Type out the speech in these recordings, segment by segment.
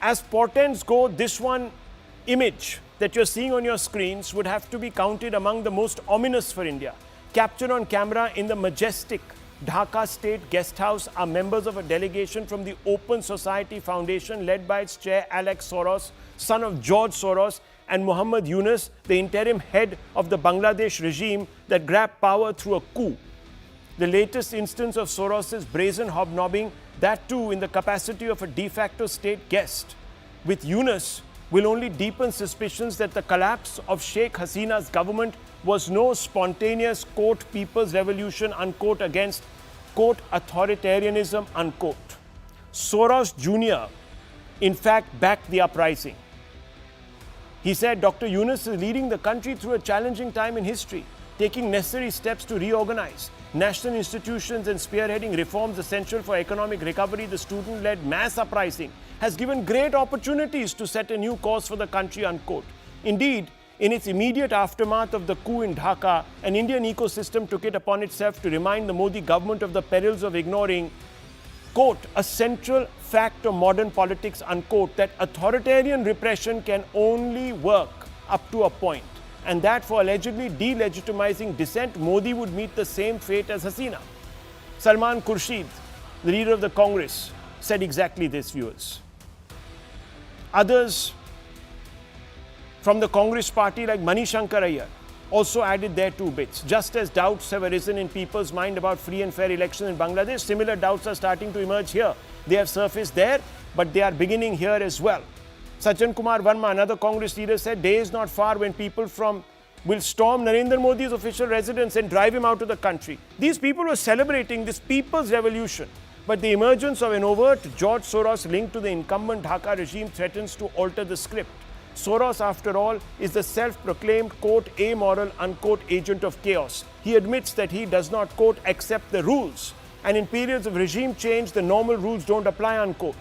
As portents go, this one image that you're seeing on your screens would have to be counted among the most ominous for India. Captured on camera in the majestic Dhaka State Guest House are members of a delegation from the Open Society Foundation led by its chair Alex Soros, son of George Soros, and Muhammad Yunus, the interim head of the Bangladesh regime that grabbed power through a coup. The latest instance of Soros' brazen hobnobbing, that too in the capacity of a de facto state guest, with Yunus, will only deepen suspicions that the collapse of Sheikh Hasina's government was no spontaneous, quote, people's revolution, unquote, against, quote, authoritarianism, unquote. Soros Jr., in fact, backed the uprising. He said Dr. Yunus is leading the country through a challenging time in history, taking necessary steps to reorganize national institutions and spearheading reforms essential for economic recovery. The student-led mass uprising has given great opportunities to set a new course for the country, unquote. Indeed, in its immediate aftermath of the coup in Dhaka, an Indian ecosystem took it upon itself to remind the Modi government of the perils of ignoring, quote, a central fact of modern politics, unquote, that authoritarian repression can only work up to a point, and that for allegedly delegitimizing dissent, Modi would meet the same fate as Hasina. Salman Khurshid, the leader of the Congress, said exactly this, viewers. Others from the Congress party like Shankar also added their 2 bits. Just as doubts have arisen in people's mind about free and fair elections in Bangladesh, similar doubts are starting to emerge here. They have surfaced there, but they are beginning here as well. Sajjan Kumar Verma, another Congress leader, said day is not far when people will storm Narendra Modi's official residence and drive him out of the country. These people were celebrating this people's revolution, but the emergence of an overt George Soros link to the incumbent Dhaka regime threatens to alter the script. Soros, after all, is the self-proclaimed, quote, amoral, unquote, agent of chaos. He admits that he does not, quote, accept the rules. And in periods of regime change, the normal rules don't apply, unquote.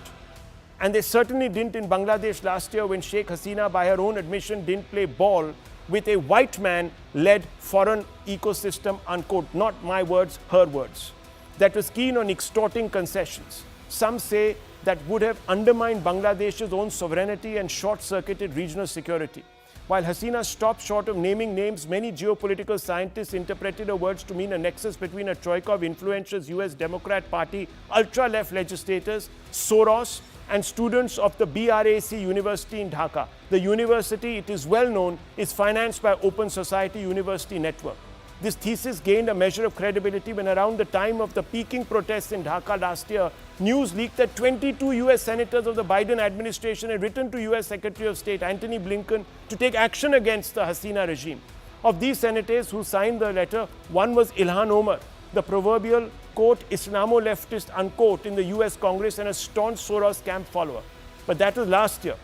And they certainly didn't in Bangladesh last year when Sheikh Hasina, by her own admission, didn't play ball with a white man-led foreign ecosystem, unquote. Not my words, her words. That was keen on extorting concessions. Some say that would have undermined Bangladesh's own sovereignty and short-circuited regional security. While Hasina stopped short of naming names, many geopolitical scientists interpreted her words to mean a nexus between a troika of influential US Democrat Party ultra-left legislators, Soros, and students of the BRAC University in Dhaka. The university, it is well known, is financed by Open Society University Network. This thesis gained a measure of credibility when around the time of the Peking protests in Dhaka last year, news leaked that 22 US senators of the Biden administration had written to US Secretary of State Antony Blinken to take action against the Hasina regime. Of these senators who signed the letter, one was Ilhan Omar, the proverbial, quote, Islamo-leftist, unquote, in the US Congress and a staunch Soros camp follower. But that was last year.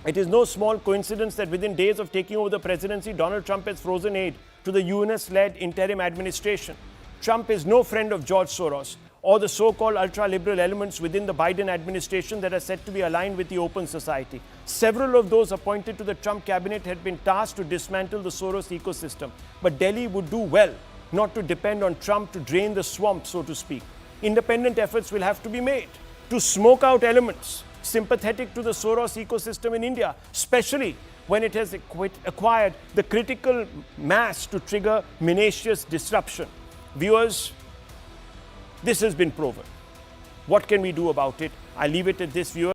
It is no small coincidence that within days of taking over the presidency, Donald Trump has frozen aid to the Yunus-led interim administration. Trump is no friend of George Soros or the so-called ultra-liberal elements within the Biden administration that are said to be aligned with the Open Society. Several of those appointed to the Trump cabinet had been tasked to dismantle the Soros ecosystem. But Delhi would do well not to depend on Trump to drain the swamp, so to speak. Independent efforts will have to be made to smoke out elements sympathetic to the Soros ecosystem in India, especially when it has acquired the critical mass to trigger minacious disruption. Viewers, this has been proven. What can we do about it? I leave it at this, viewers.